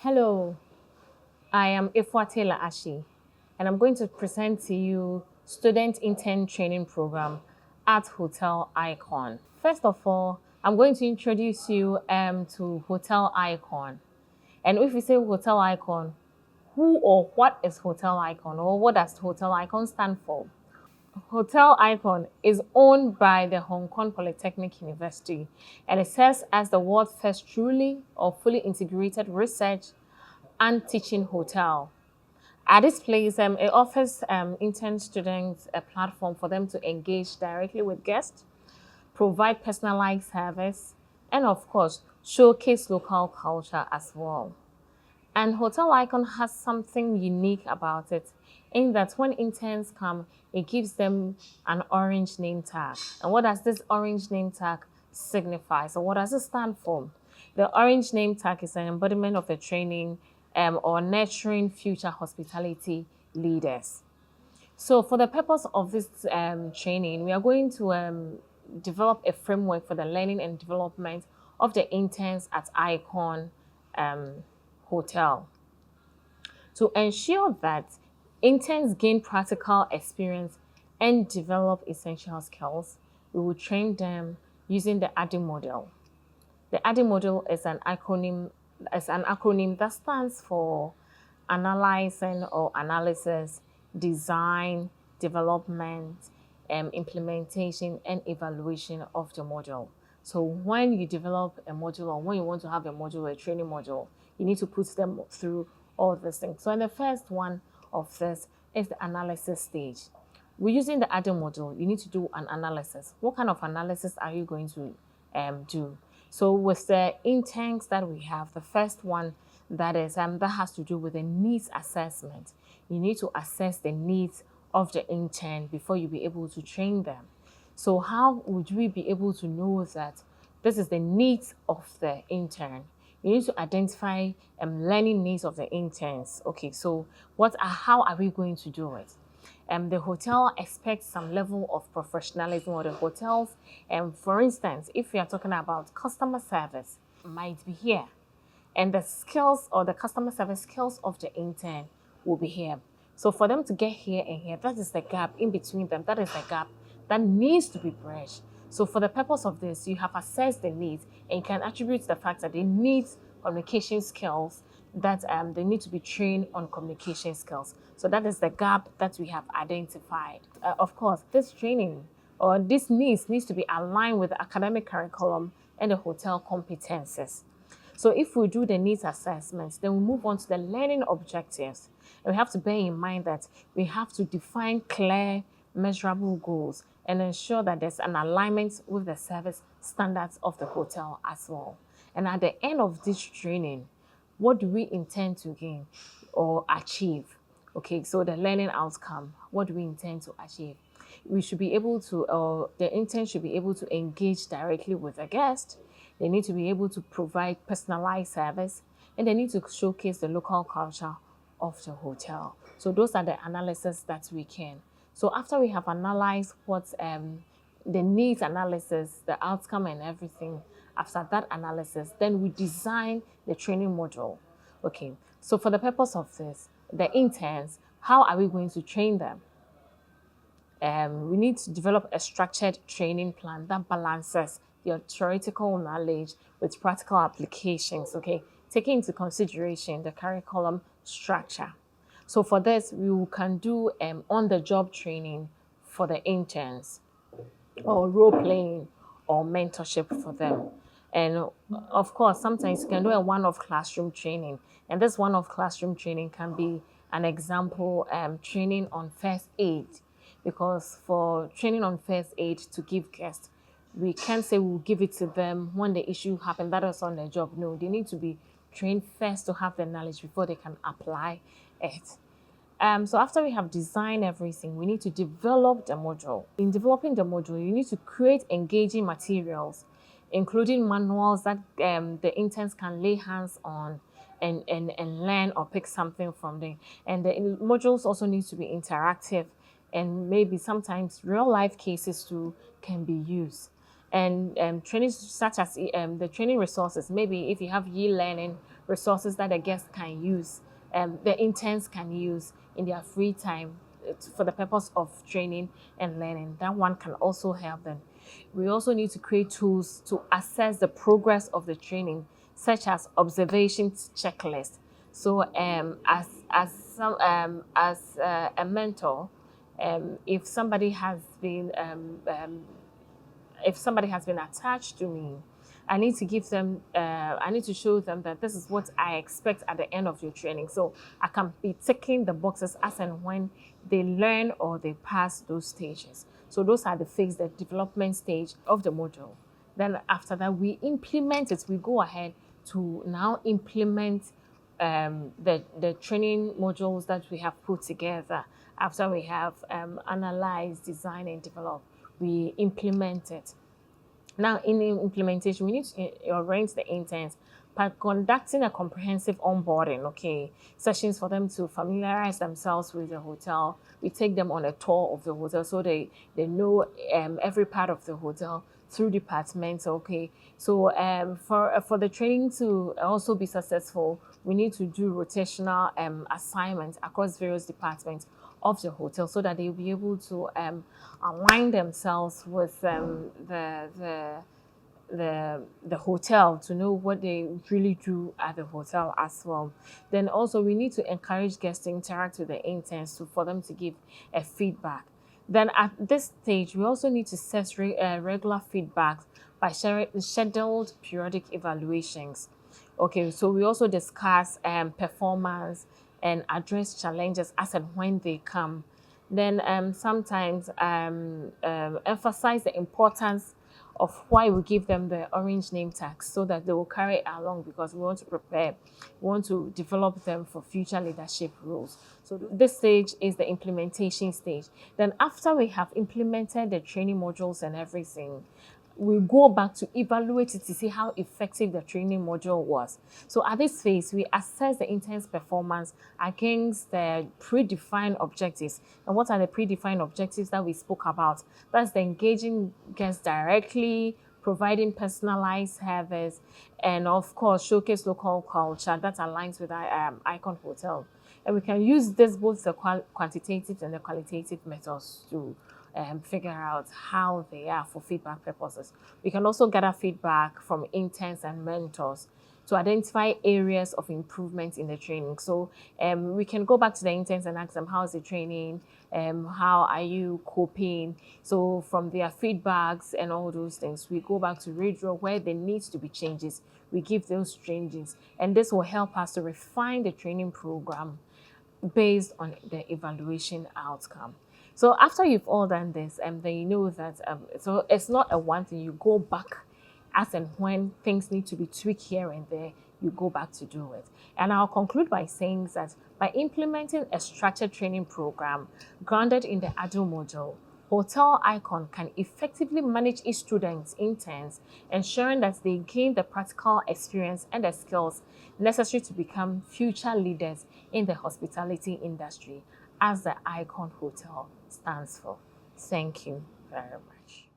Hello, I am Afua Taylor, and I'm going to present to you Student Intern Training Program at Hotel Icon. First of all, I'm going to introduce you to Hotel Icon. And if we say Hotel Icon, who or what is Hotel Icon, or what does Hotel Icon stand for? Hotel Icon is owned by the Hong Kong Polytechnic University, and it serves as the world's first truly or fully integrated research and teaching hotel. At this place, it offers intern students a platform for them to engage directly with guests, provide personalized service, and of course, showcase local culture as well. And Hotel Icon has something unique about it in that when interns come, it gives them an orange name tag. And what does this orange name tag signify? So what does it stand for? The orange name tag is an embodiment of a training or nurturing future hospitality leaders. So for the purpose of this training, we are going to develop a framework for the learning and development of the interns at Icon Hotel. To ensure that interns gain practical experience and develop essential skills, we will train them using the ADDI model. The ADDI model is an acronym that stands for analyzing or analysis, design, development, implementation, and evaluation of the module. So when you develop a module or when you want to have a module, a training module, you need to put them through all these things. So in the first one of this is the analysis stage. We're using the ADDI module. You need to do an analysis. What kind of analysis are you going to do? So with the interns that we have, the first one that has to do with the needs assessment. You need to assess the needs of the intern before you be able to train them. So how would we be able to know that this is the needs of the intern? You need to identify learning needs of the interns. Okay, so how are we going to do it? The hotel expects some level of professionalism, or the hotels, for instance, if we are talking about customer service, might be here, and the skills or the customer service skills of the intern will be here. So for them to get here and here, that is the gap in between them. That is the gap that needs to be bridged. So for the purpose of this, you have assessed the needs, and you can attribute the fact that they need communication skills, that they need to be trained on communication skills. So that is the gap that we have identified. Of course, this training or this needs to be aligned with the academic curriculum and the hotel competences. So if we do the needs assessments, then we move on to the learning objectives. And we have to bear in mind that we have to define clear, measurable goals and ensure that there's an alignment with the service standards of the hotel as well. And at the end of this training, what do we intend to gain or achieve? Okay, so the learning outcome, what do we intend to achieve? We should be able to, the intern should be able to engage directly with the guest. They need to be able to provide personalized service, and they need to showcase the local culture of the hotel. So those are the analysis that we can. So after we have analyzed what the needs analysis, the outcome and everything, after that analysis, then we design the training module. Okay, so for the purpose of this, the interns, how are we going to train them? We need to develop a structured training plan that balances your theoretical knowledge with practical applications, okay? Taking into consideration the curriculum structure. So for this, we can do on-the-job training for the interns, or role-playing or mentorship for them. And of course, sometimes you can do a one-off classroom training. And this one-off classroom training can be an example training on first aid. Because for training on first aid to give guests, we can't say we'll give it to them when the issue happened, that is on their job. No, they need to be trained first to have the knowledge before they can apply it. So after we have designed everything, we need to develop the module. In developing the module, you need to create engaging materials, including manuals that the interns can lay hands on and learn or pick something from them. And the modules also need to be interactive, and maybe sometimes real life cases too can be used. And training such as the training resources, maybe if you have e-learning resources that the guests can use, the interns can use in their free time for the purpose of training and learning. That one can also help them. We also need to create tools to assess the progress of the training, such as observations checklist. So, as a mentor, if somebody has been attached to me, I need to give them, I need to show them that this is what I expect at the end of your training. So I can be ticking the boxes as and when they learn or they pass those stages. So those are the phase, the development stage of the module. Then after that, we implement it. We go ahead to now implement the training modules that we have put together. After we have analyzed, designed, and developed, we implement it. Now, in the implementation, we need to arrange the interns by conducting a comprehensive onboarding, sessions for them to familiarize themselves with the hotel. We take them on a tour of the hotel so they know every part of the hotel through departments, So for the training to also be successful, we need to do rotational assignments across various departments of the hotel so that they'll be able to align themselves with the hotel to know what they really do at the hotel as well. Then also we need to encourage guests to interact with the interns for them to give a feedback. Then at this stage, we also need to set regular feedback by sharing scheduled periodic evaluations. So we also discuss performance and address challenges as and when they come. Then sometimes emphasize the importance of why we give them the orange name tags so that they will carry it along, because we want to prepare, we want to develop them for future leadership roles. So this stage is the implementation stage. Then after we have implemented the training modules and everything, we go back to evaluate it to see how effective the training module was. So at this phase, we assess the intern's performance against the predefined objectives. And what are the predefined objectives that we spoke about? That's the engaging guests directly, providing personalized service, and of course, showcase local culture that aligns with our Icon Hotel. And we can use this, both the quantitative and the qualitative methods to figure out how they are for feedback purposes. We can also gather feedback from interns and mentors to identify areas of improvement in the training. So we can go back to the interns and ask them, how's the training? How are you coping? So from their feedbacks and all those things, we go back to redraw where there needs to be changes. We give those changes, and this will help us to refine the training program based on the evaluation outcome. So after you've all done this, then you know that so it's not a one thing. You go back as and when things need to be tweaked here and there, you go back to do it. And I'll conclude by saying that by implementing a structured training program grounded in the Agile module, Hotel Icon can effectively manage its students, interns, ensuring that they gain the practical experience and the skills necessary to become future leaders in the hospitality industry, as the Icon Hotel stands for. Thank you very much.